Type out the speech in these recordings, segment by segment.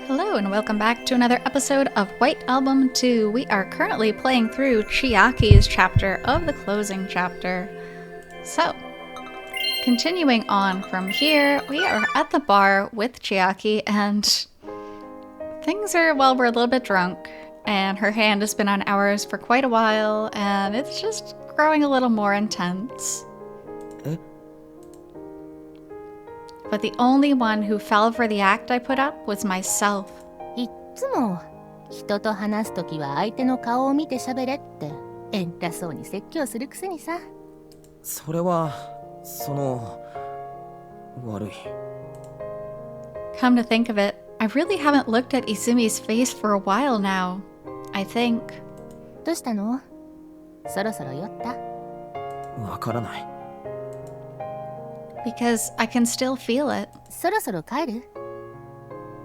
Hello and welcome back to another episode of White Album 2. We are currently playing through Chiaki's chapter of the closing chapter. So, continuing on from here, we are at the bar with Chiaki and things are, well, we're a little bit drunk and her hand has been on ours for quite a while and it's just growing a little more intense. But the only one who fell for the act I put up was myself. いつも人と話すときは相手の顔を見て喋れって偉そうに説教するくせにさ。それは悪い。Come to think of it, I really haven't looked at Izumi's face for a while now. I think. どうしたの？そろそろ酔った？わからない。Because I can still feel it. そろそろ帰る？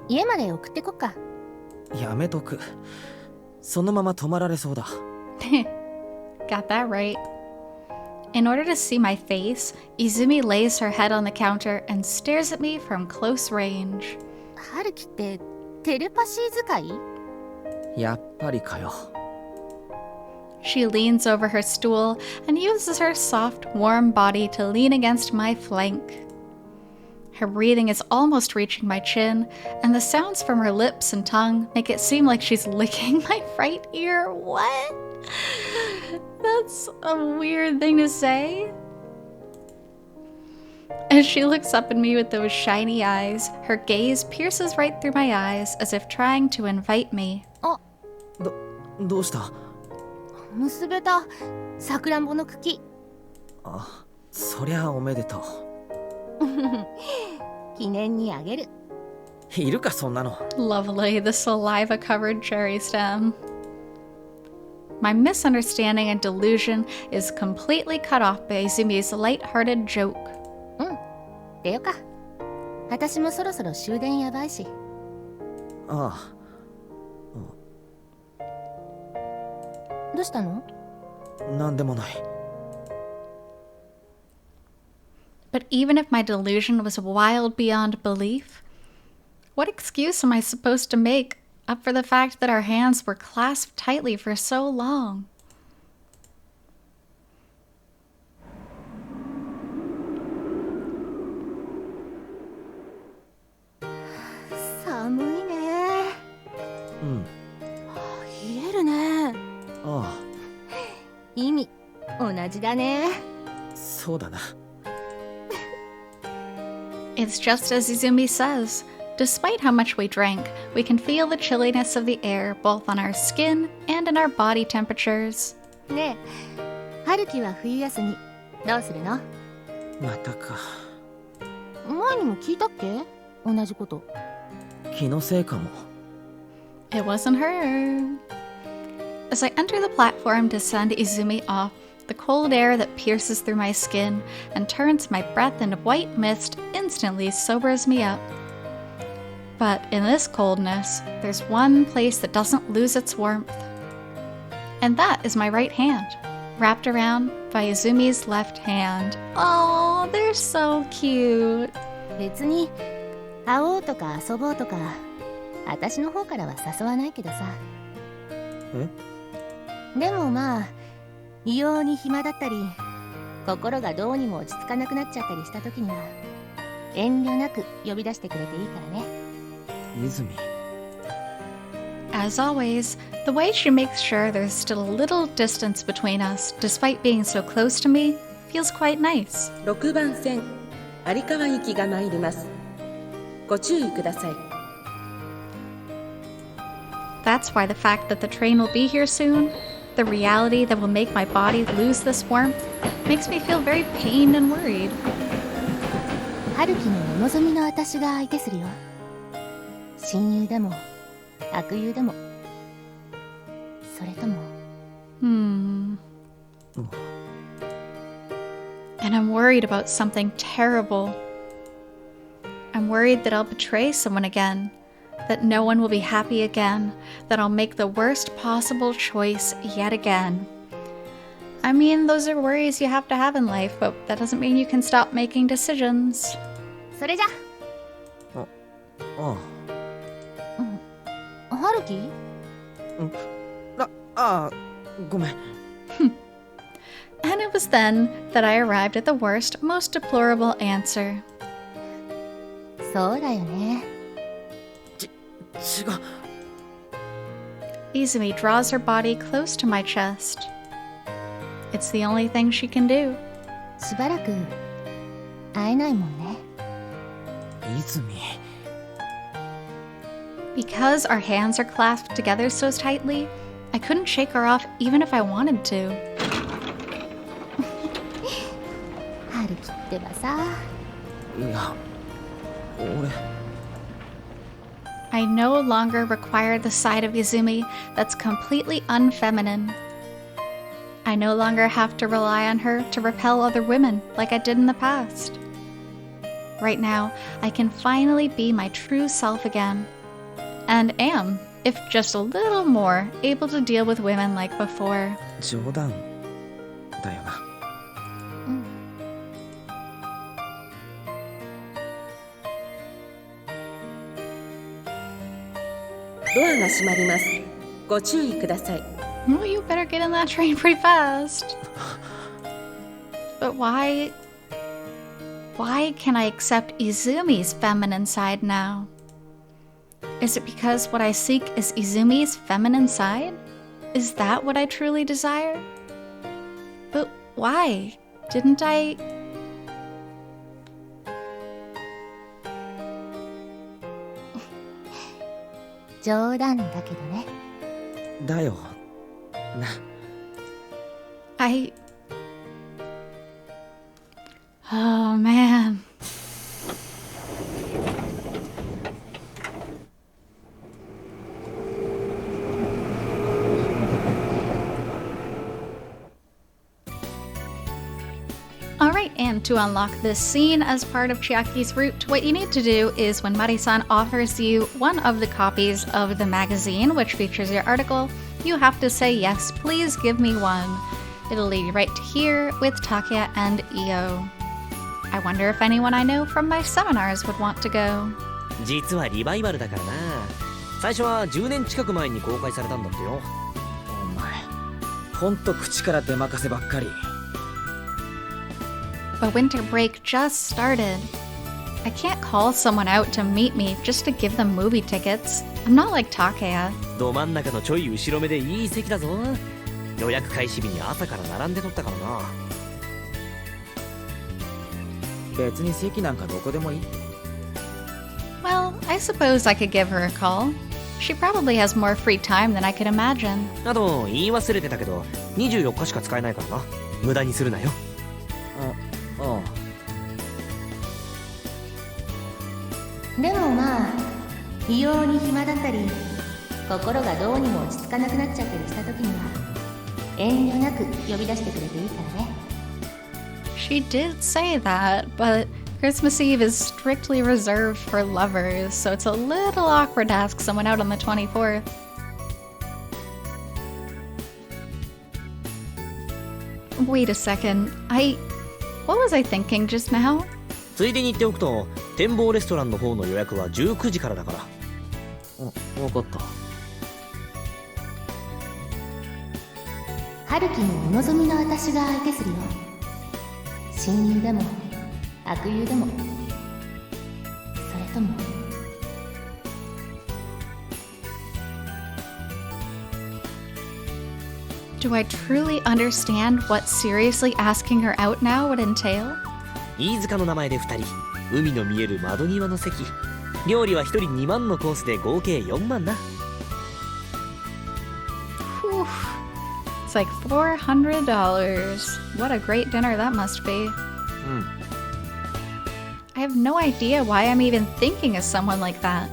家まで送ってこっか。やめとく。そのまま泊まられそうだ。Got that right. In order to see my face, Izumi lays her head on the counter and stares at me from close range. 春樹ってテレパシー使い？やっぱりかよ。She leans over her stool and uses her soft, warm body to lean against my flank. Her breathing is almost reaching my chin, and the sounds from her lips and tongue make it seem like she's licking my right ear. What? That's a weird thing to say. As she looks up at me with those shiny eyes, her gaze pierces right through my eyes as if trying to invite me. どうした？結べたさくらんぼの茎。あ、そりゃおめでとう。記念にあげる。いるかそんなの。Lovely, the saliva-covered cherry stem. My misunderstanding and delusion is completely cut off by Izumi's light-hearted joke. 出よか。私もそろそろ終電やばいし。ああ。どうしたの？なんでもない。But even if my delusion was wild beyond belief, what excuse am I supposed to make up for the fact that our hands were clasped tightly for so long? It's just as Izumi says. Despite how much we drank, we can feel the chilliness of the air both on our skin and in our body temperatures. ねえ、春樹は冬休みどうするの？またか。前にも聞いたっけ？同じこと。気のせいかも。It wasn't her. As I enter the platform to send Izumi off, the cold air that pierces through my skin and turns my breath into white mist instantly sobers me up. But in this coldness, there's one place that doesn't lose its warmth. And that is my right hand, wrapped around by Izumi's left hand. Oh, they're so cute. 別に会おうとか遊ぼうとか私の方からは誘わないけどさ。でもまあ異様に暇だったり心がどうにも落ち着かなくなっちゃったりした時には遠慮なく呼び出してくれていいからね。Izumi. As always, the way she makes sure there's still a little distance between us, despite being so close to me, feels quite nice. 6番線有川行きが参ります。ご注意ください。That's why the fact that the train will be here soon, the reality that will make my body lose this warmth, makes me feel very pained and worried. 春樹のお望みの私が相手するよ。親友でも悪友でもそれとも。And I'm worried about something terrible. I'm worried that I'll betray someone again, that no one will be happy again, that I'll make the worst possible choice yet again. I mean, those are worries you have to have in life, but that doesn't mean you can stop making decisions. それじゃ。ああ。春樹？ああ、ごめん。And it was then that I arrived at the worst, most deplorable answer. そうだよね。違う。Izumi draws her body close to my chest. It's the only thing she can do. しばらく会えないもんね。泉。Because our hands are clasped together so tightly, I couldn't shake her off even if I wanted to. 春樹ってばさ。いや、俺。I no longer require the side of Izumi that's completely unfeminine. I no longer have to rely on her to repel other women like I did in the past. Right now, I can finally be my true self again, and am, if just a little more, able to deal with women like before. 冗談だよな。うん。ドアが閉まります。ご注意ください。Well, you better get in that train pretty fast. But why can I accept Izumi's feminine side now? Is it because what I seek is Izumi's feminine side? Is that what I truly desire? But why? Didn't I...冗談だけどね。だよな。Oh, man. Alright, and to unlock this scene as part of Chiaki's route, what you need to do is when Mari-san offers you one of the copies of the magazine, which features your article, you have to say, yes, please give me one. It'll lead you right to here with Takeya and Io. I wonder if anyone I know from my seminars would want to go. 実はリバイバルだからな。最初は10年近く前に公開されたんだってよ。お前、ほんと口から出まかせばっかり。But winter break just started. I can't call someone out to meet me just to give them movie tickets. I'm not like Takeya. ど真ん中のちょい後ろ目でいい席だぞ。予約開始日に朝から並んで取ったからな。別に席なんかどこでもいい。Well, I suppose I could give her a call. She probably has more free time than I could imagine. あと言い忘れてたけど、24日しか使えないからな。無駄にするなよ。ああ。でもまあ、異様に暇だったり、心がどうにも落ち着かなくなっちゃったりした時には、遠慮なく呼び出してくれていいからね。She did say that, but Christmas Eve is strictly reserved for lovers, so it's a little awkward to ask someone out on the 24th. Wait a second, What was I thinking just now? ついでに言っておくと、展望レストランの方の予約は19時からだから。わかった。春樹のお望みの私が相手するよ。親友でも悪友でも、それともDo I truly understand what seriously asking her out now would entail? 飯塚の名前で2人、海の見える窓際の席。料理は1人2万のコースで合計4万な。Whew. It's like $400. What a great dinner that must be. I have no idea why I'm even thinking of someone like that.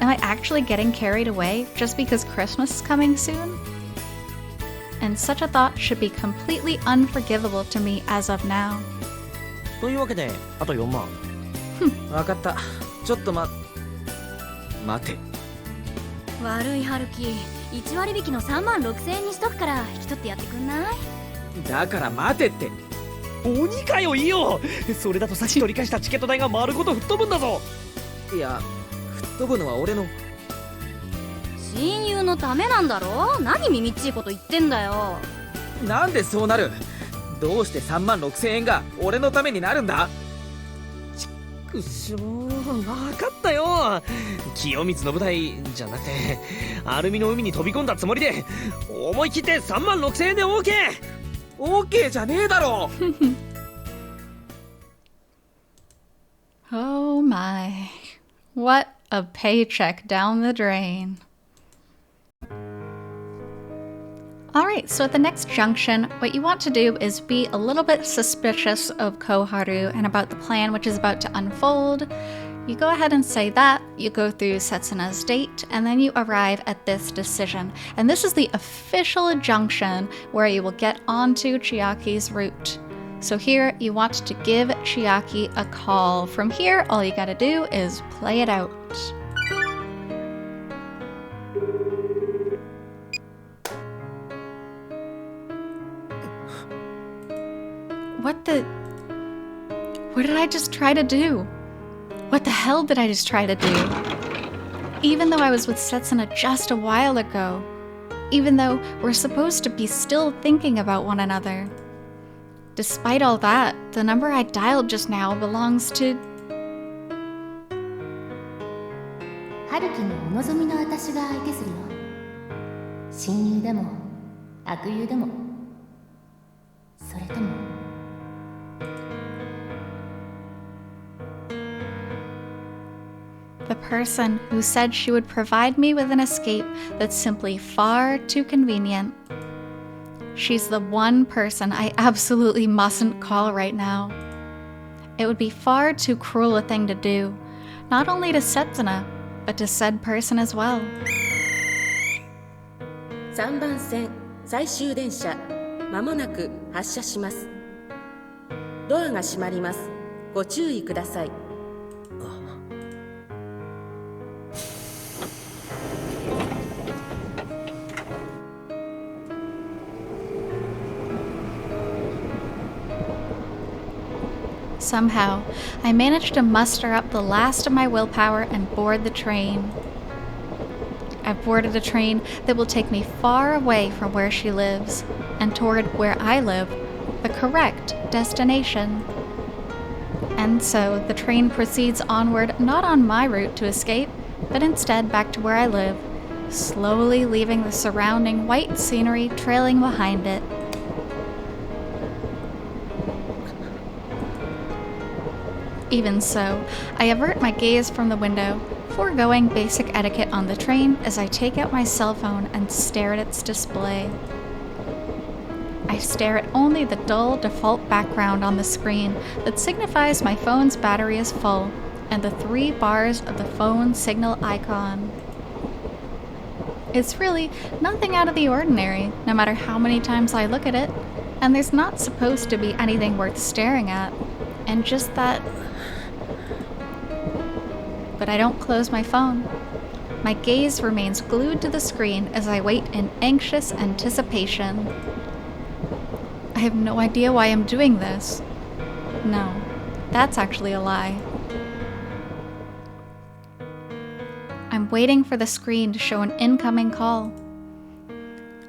Am I actually getting carried away just because Christmas is coming soon? And such a thought should be completely unforgivable to me as of now. というわけで、あと4万。わかった。ちょっと待て。悪い春樹、1割引きの3万6千円にしとくから引き取ってやってくんない？だから待てって。鬼かよ、いいよ。それだとさっき取り返したチケット代が丸ごと吹っ飛ぶんだぞ。いや、吹っ飛ぶのは俺の。親友のためなんだろ。何耳っちいこと言ってんだよ。なんでそうなる？どうして3万6千円が俺のためになるんだ？くしょー、わかったよ。清光の舞台じゃなくてアルミの海に飛び込んだつもりで思い切って3万6千円で OK。 OK じゃねえだろ。Oh my. What a paycheck down the drain. Alright, so at the next junction, what you want to do is be a little bit suspicious of Koharu and about the plan which is about to unfold. You go ahead and say that, you go through Setsuna's date, and then you arrive at this decision. And this is the official junction where you will get onto Chiaki's route. So here, you want to give Chiaki a call. From here, all you gotta do is play it out. What did I just try to do? What the hell did I just try to do? Even though I was with Setsuna just a while ago, even though we're supposed to be still thinking about one another, despite all that, the number I dialed just now belongs to... 春樹のお望みの私が相手するよ。親友でも悪友でも、それとも The person who said she would provide me with an escape that's simply far too convenient. She's the one person I absolutely mustn't call right now. It would be far too cruel a thing to do, not only to Setsuna, but to said person as well. 3番線最終電車、まもなく発車します。ドアが閉まります。ご注意ください。Somehow, I managed to muster up the last of my willpower and board the train. I've boarded a train that will take me far away from where she lives, and toward where I live, the correct destination. And so, the train proceeds onward not on my route to escape, but instead back to where I live, slowly leaving the surrounding white scenery trailing behind it. Even so, I avert my gaze from the window, foregoing basic etiquette on the train as I take out my cell phone and stare at its display. I stare at only the dull default background on the screen that signifies my phone's battery is full, and the 3 bars of the phone signal icon. It's really nothing out of the ordinary, no matter how many times I look at it, and there's not supposed to be anything worth staring at, and just that... But I don't close my phone. My gaze remains glued to the screen as I wait in anxious anticipation. I have no idea why I'm doing this. No, that's actually a lie. I'm waiting for the screen to show an incoming call.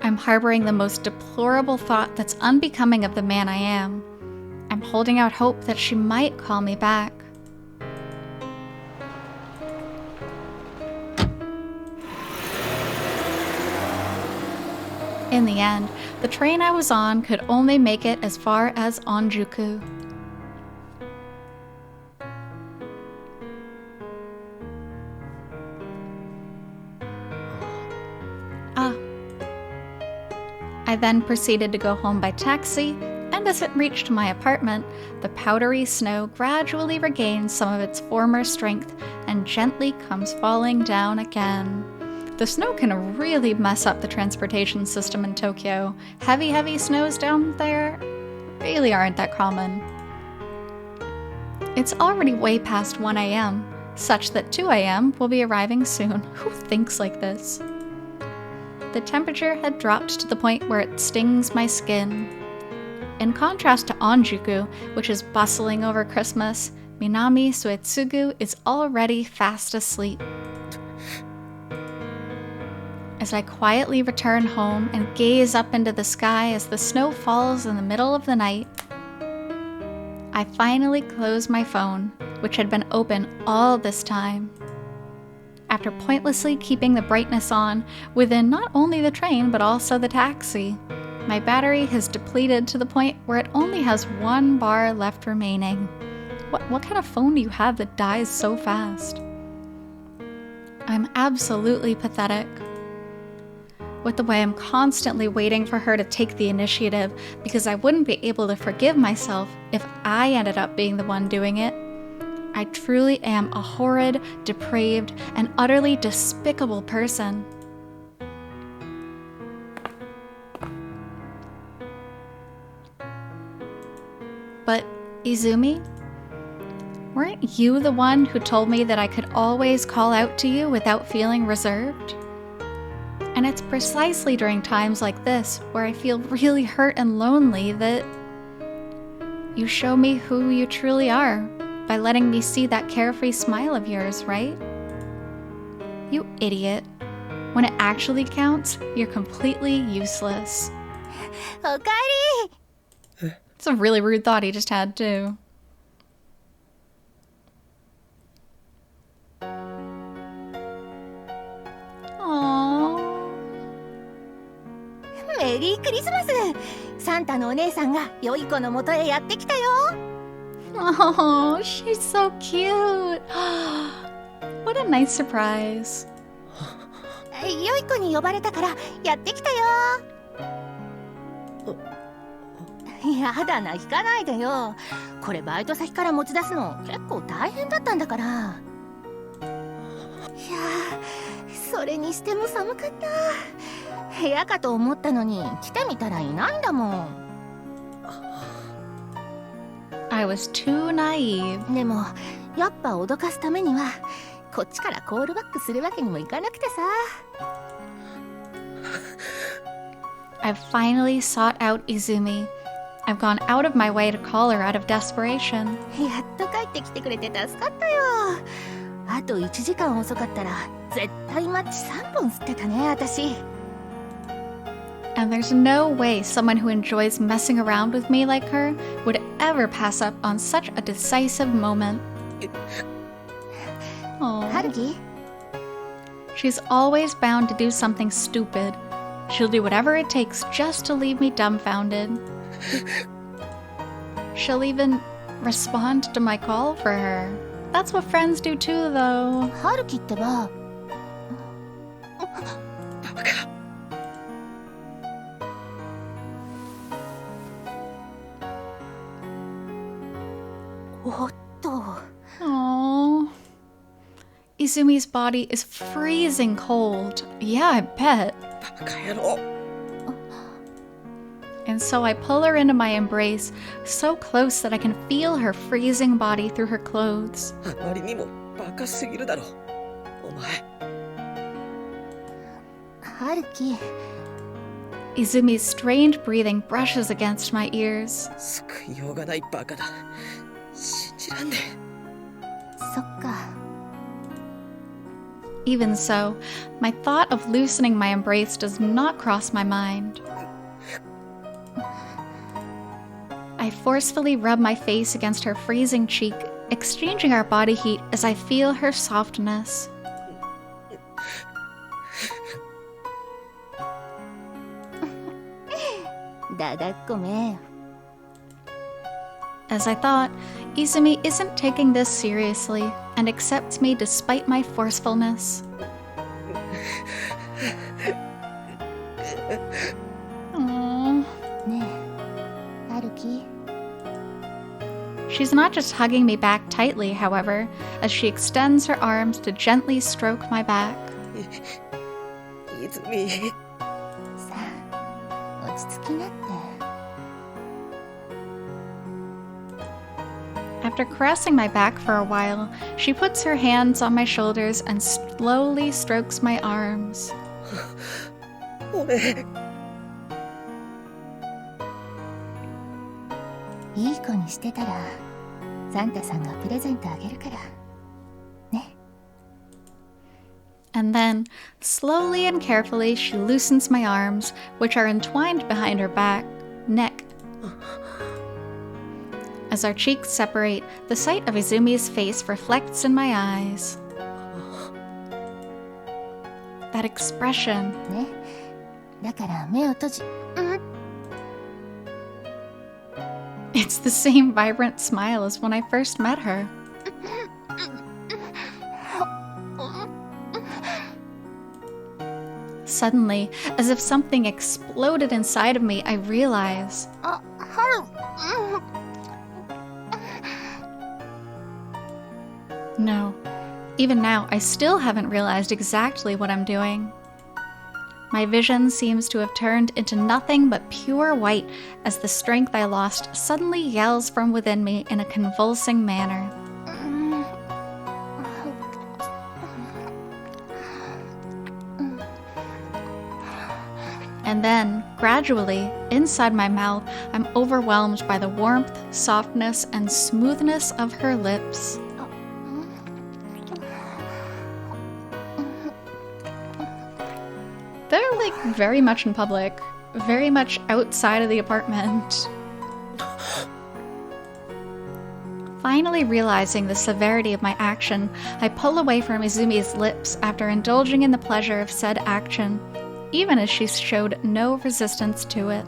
I'm harboring the most deplorable thought that's unbecoming of the man I am. I'm holding out hope that she might call me back. In the end, the train I was on could only make it as far as Onjuku. I then proceeded to go home by taxi, and as it reached my apartment, the powdery snow gradually regains some of its former strength and gently comes falling down again. The snow can really mess up the transportation system in Tokyo. Heavy snows down there really aren't that common. It's already way past 1 a.m., such that 2 a.m. will be arriving soon. Who thinks like this? The temperature had dropped to the point where it stings my skin. In contrast to Onjuku, which is bustling over Christmas, Minami Suetsugu is already fast asleep. as I quietly return home and gaze up into the sky as the snow falls in the middle of the night. I finally close my phone, which had been open all this time. After pointlessly keeping the brightness on within not only the train but also the taxi, my battery has depleted to the point where it only has 1 bar left remaining. What kind of phone do you have that dies so fast? I'm absolutely pathetic. With the way I'm constantly waiting for her to take the initiative because I wouldn't be able to forgive myself if I ended up being the one doing it, I truly am a horrid, depraved, and utterly despicable person. But, Izumi, weren't you the one who told me that I could always call out to you without feeling reserved? And it's precisely during times like this where I feel really hurt and lonely that you show me who you truly are by letting me see that carefree smile of yours, right? You idiot. When it actually counts, you're completely useless. おかえり It's a really rude thought he just had, too. Aww. メリークリスマスサンタのお姉さんが良い子のもとへやってきたよ Oh, she's so cute. What a nice surprise. 良い子に呼ばれたからやってきたよやだな、引かないでよこれバイト先から持ち出すの結構大変だったんだからいやそれにしても寒かった部屋かと思ったのに来てみたらいないんだもん I was too naive. でもやっぱ脅かすためにはこっちからコールバックするわけにもいかなくてさ I've finally sought out Izumi. I've gone out of my way to call her out of desperation. やっと帰ってきてくれて助かったよあと1時間遅かったら絶対マッチ3本吸ってたね私 And there's no way someone who enjoys messing around with me like her would ever pass up on such a decisive moment. Aww. 春樹 She's always bound to do something stupid. She'll do whatever it takes just to leave me dumbfounded. She'll even respond to my call for her. That's what friends do too, though. 春樹ってばおっと Aww. Izumi's body is freezing cold. Yeah, I bet. バカ野郎 And so I pull her into my embrace, so close that I can feel her freezing body through her clothes. あまりにもバカすぎるだろお前春樹 Izumi's strained breathing brushes against my ears. 救いようがないバカだ信じらんねそっか Even so, my thought of loosening my embrace does not cross my mind. I forcefully rub my face against her freezing cheek, exchanging our body heat as I feel her softness. As I thought, Izumi isn't taking this seriously and accepts me despite my forcefulness. Aww. ねえ春樹 She's not just hugging me back tightly, however, as she extends her arms to gently stroke my back. 泉さあ落ち着きなって After caressing my back for a while, she puts her hands on my shoulders and slowly strokes my arms. 俺いい子にしてたらサンタさんがプレゼントあげるからね And then, slowly and carefully, she loosens my arms, which are entwined behind her neck. As our cheeks separate, the sight of Izumi's face reflects in my eyes. That expression. ね。だから目を閉じ。It's the same vibrant smile as when I first met her. Suddenly, as if something exploded inside of me, I realize. No, even now, I still haven't realized exactly what I'm doing. My vision seems to have turned into nothing but pure white as the strength I lost suddenly yells from within me in a convulsing manner. And then, gradually, inside my mouth, I'm overwhelmed by the warmth, softness, and smoothness of her lips. They're like very much in public, very much outside of the apartment. Finally realizing the severity of my action, I pull away from Izumi's lips after indulging in the pleasure of said action, even as she showed no resistance to it.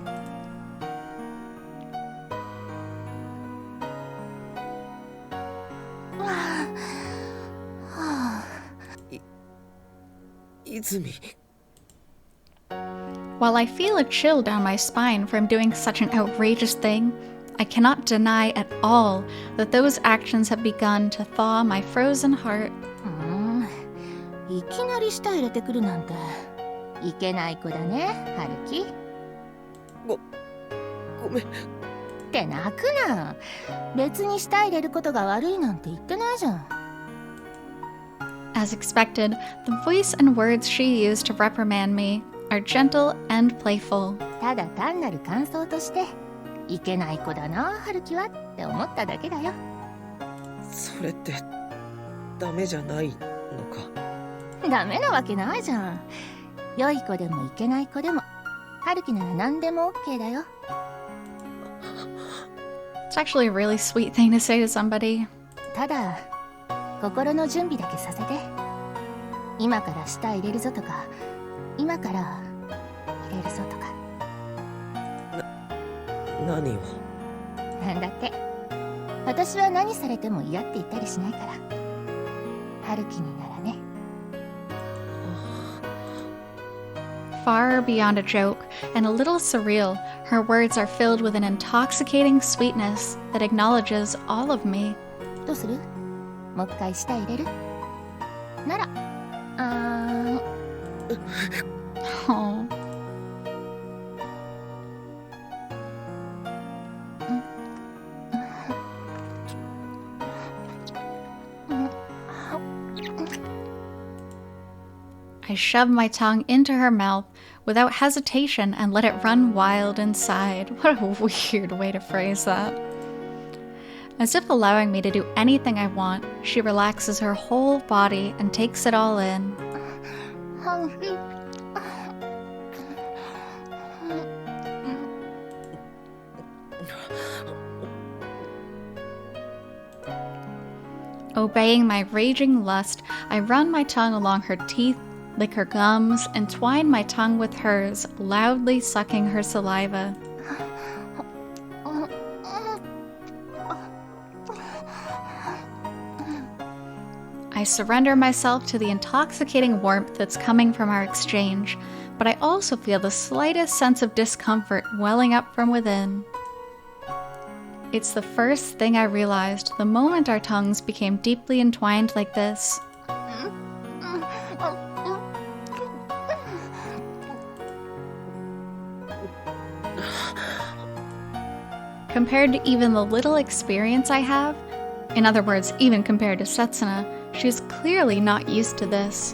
Izumi. While I feel a chill down my spine from doing such an outrageous thing, I cannot deny at all that those actions have begun to thaw my frozen heart. いきなり舌入れてくるなんていけない子だね、ハルキ。ごめん。って泣くな。別に舌入れることが悪いなんて言ってないじゃん。As expected, the voice and words she used to reprimand me are gentle and playful. ただ単なる感想としていけない子だな、ハルキはって思っただけだよ。それってダメじゃないのか。ダメなわけないじゃん。良い子でもいけない子でも、ハルキなら何でも OK だよ。It's actually a really sweet thing to say to somebody. ただ心の準備だけさせて。今から舌入れるぞとか、今から入れるぞとか。何を？なんだって。私は何されても嫌って言ったりしないから。ハルキにならね。Far beyond a joke and a little surreal, her words are filled with an intoxicating sweetness that acknowledges all of me. どうする？もう一回舌入れる？なら、Oh. I shove my tongue into her mouth without hesitation and let it run wild inside. What a weird way to phrase that. As if allowing me to do anything I want, she relaxes her whole body and takes it all in. Obeying my raging lust, I run my tongue along her teeth, lick her gums, and twine my tongue with hers, loudly sucking her saliva. I surrender myself to the intoxicating warmth that's coming from our exchange, but I also feel the slightest sense of discomfort welling up from within. It's the first thing I realized the moment our tongues became deeply entwined like this. Compared to even the little experience I have, in other words, even compared to Setsuna, she's clearly not used to this.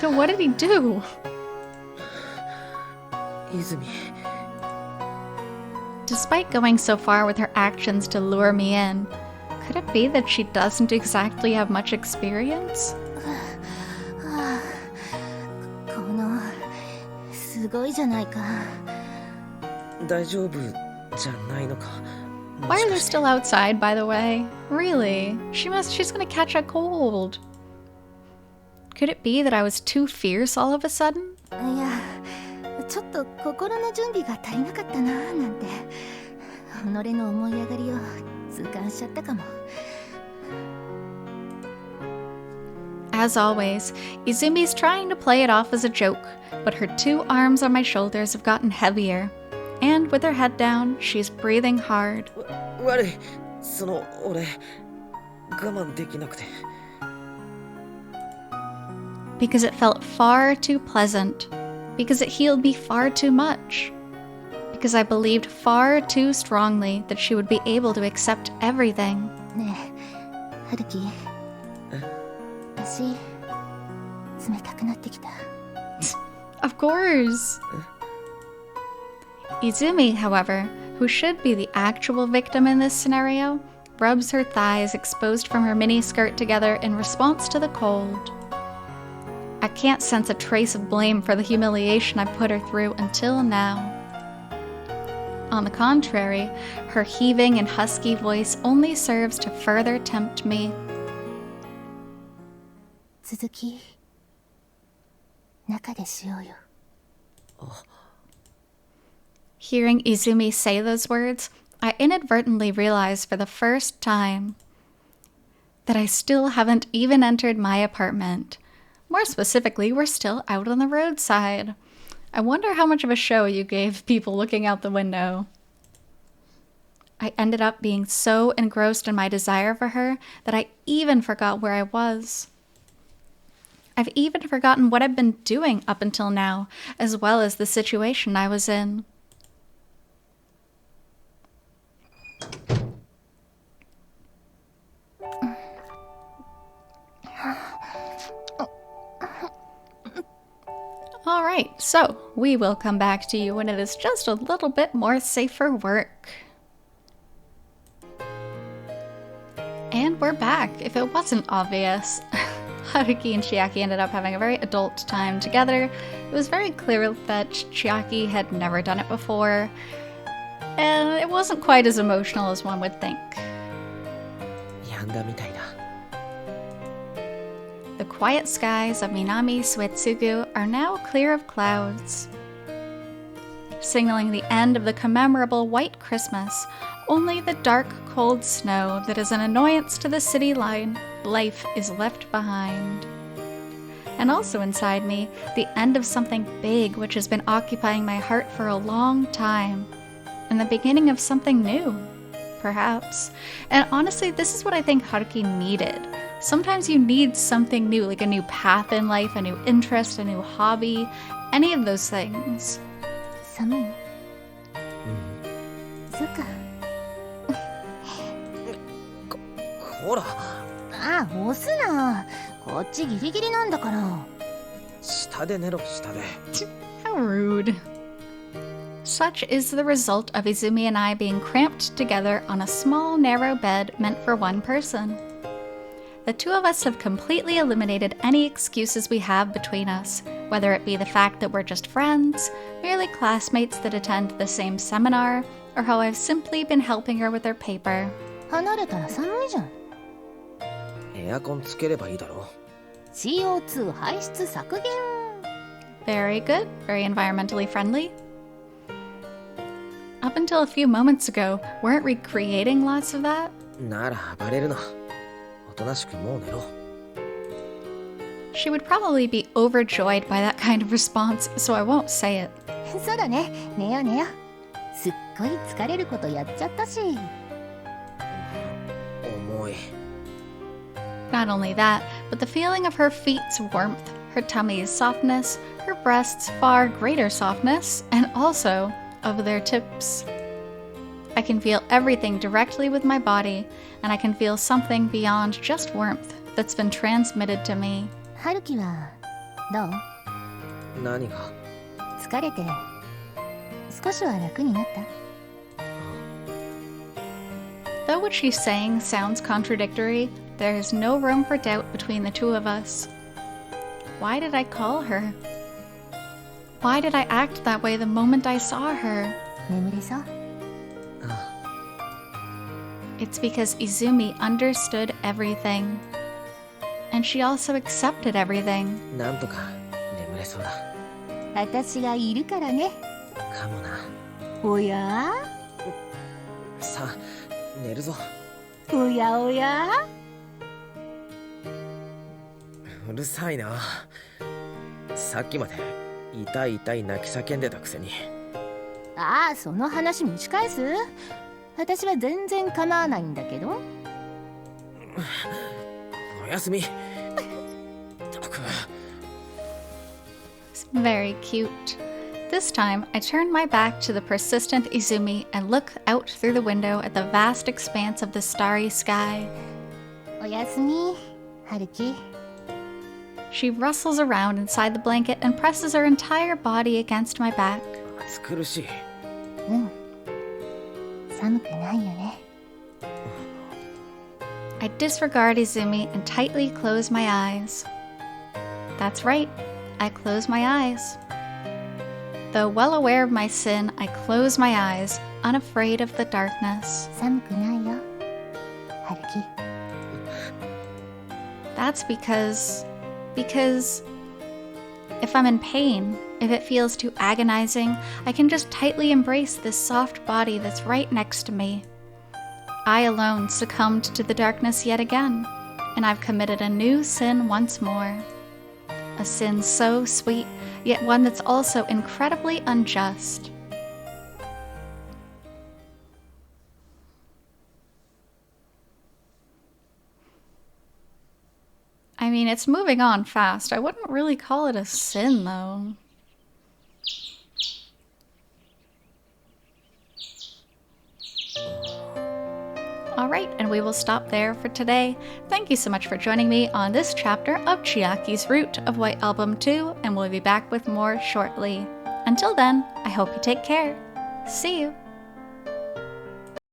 So what did he do? Izumi. Despite going so far with her actions to lure me in, Could it be that she doesn't exactly have much experience? このすごいじゃないか。大丈夫じゃないのか。 Why are they still outside, by the way? Really? She's gonna catch a cold. Could it be that I was too fierce all of a sudden? いや、ちょっと心の準備が足りなかったななんて己の思い上がりを痛感しちゃったかも。 As always, Izumi's trying to play it off as a joke, but her 2 arms on my shoulders have gotten heavier. And with her head down, she's breathing hard. 悪い。俺我慢できなくて。 Because it felt far too pleasant. Because it healed me far too much. Because I believed far too strongly that she would be able to accept everything. ねえ、春樹。足冷たくなってきた。 Of course! Izumi, however, who should be the actual victim in this scenario, rubs her thighs exposed from her miniskirt together in response to the cold. I can't sense a trace of blame for the humiliation I put her through until now. On the contrary, her heaving and husky voice only serves to further tempt me. 続き中でしようよ。 Hearing Izumi say those words, I inadvertently realized for the first time that I still haven't even entered my apartment. More specifically, we're still out on the roadside. I wonder how much of a show you gave people looking out the window. I ended up being so engrossed in my desire for her that I even forgot where I was. I've even forgotten what I've been doing up until now, as well as the situation I was in. Alright, so we will come back to you when it is just a little bit more safe for work. And we're back, if it wasn't obvious. Haruki and Chiaki ended up having a very adult time together. It was very clear that Chiaki had never done it before, and it wasn't quite as emotional as one would think. 病んだみたいだ。 The quiet skies of Minami Suetsugu are now clear of clouds, signaling the end of the commemorable White Christmas. Only the dark, cold snow that is an annoyance to the city life is left behind. And also inside me, the end of something big which has been occupying my heart for a long time, and the beginning of something new, perhaps. And honestly, this is what I think Haruki needed. Sometimes you need something new, like a new path in life, a new interest, a new hobby, any of those things. 寒い？そっか。ほら。あ、押すな。こっちギリギリなんだから。下で寝ろ、下で。How rude. Such is the result of Izumi and I being cramped together on a small, narrow bed meant for one person. The two of us have completely eliminated any excuses we have between us, whether it be the fact that we're just friends, merely classmates that attend the same seminar, or how I've simply been helping her with her paper. 離れたら寒いじゃん。エアコンつければいいだろ。CO2 排出削減。Very good, very environmentally friendly. Up until a few moments ago, weren't we creating lots of that? なら暴れるな。おとなしくもう寝ろ。 She would probably be overjoyed by that kind of response, so I won't say it. そうだね。寝よ寝よ。すっごい疲れることやっちゃったし。重い。 Not only that, but the feeling of her feet's warmth, her tummy's softness, her breasts' far greater softness, and also of their tips. I can feel everything directly with my body, and I can feel something beyond just warmth that's been transmitted to me. 春樹はどう？何が？疲れて少しは楽になった？ Though what she's saying sounds contradictory, there is no room for doubt between the two of us. Why did I call her? Why did I act that way the moment I saw her? 眠れそう？ It's because Izumi understood everything. And she also accepted everything. なんとか眠れそうだ。私がいるからね。かもな。おや？さあ、寝るぞ。おやおや？うるさいな。さっきまで痛い痛い泣き叫んでたくせに。ああ、その話蒸し返す？私は全然構わないんだけど。おやすみ。ったく。Very cute. This time, I turn my back to the persistent Izumi and look out through the window at the vast expanse of the starry sky. おやすみ、春樹。She rustles around inside the blanket and presses her entire body against my back. 暑苦しい。うん。寒くないよね。I disregard Izumi and tightly close my eyes. That's right, I close my eyes. Though well aware of my sin, I close my eyes, unafraid of the darkness. 寒くないよ、春樹。That's because if I'm in pain, if it feels too agonizing, I can just tightly embrace this soft body that's right next to me. I alone succumbed to the darkness yet again, and I've committed a new sin once more. A sin so sweet, yet one that's also incredibly unjust. I mean, it's moving on fast. I wouldn't really call it a sin, though. Alright, and we will stop there for today. Thank you so much for joining me on this chapter of Chiaki's Route of White Album 2, and we'll be back with more shortly. Until then, I hope you take care. See you!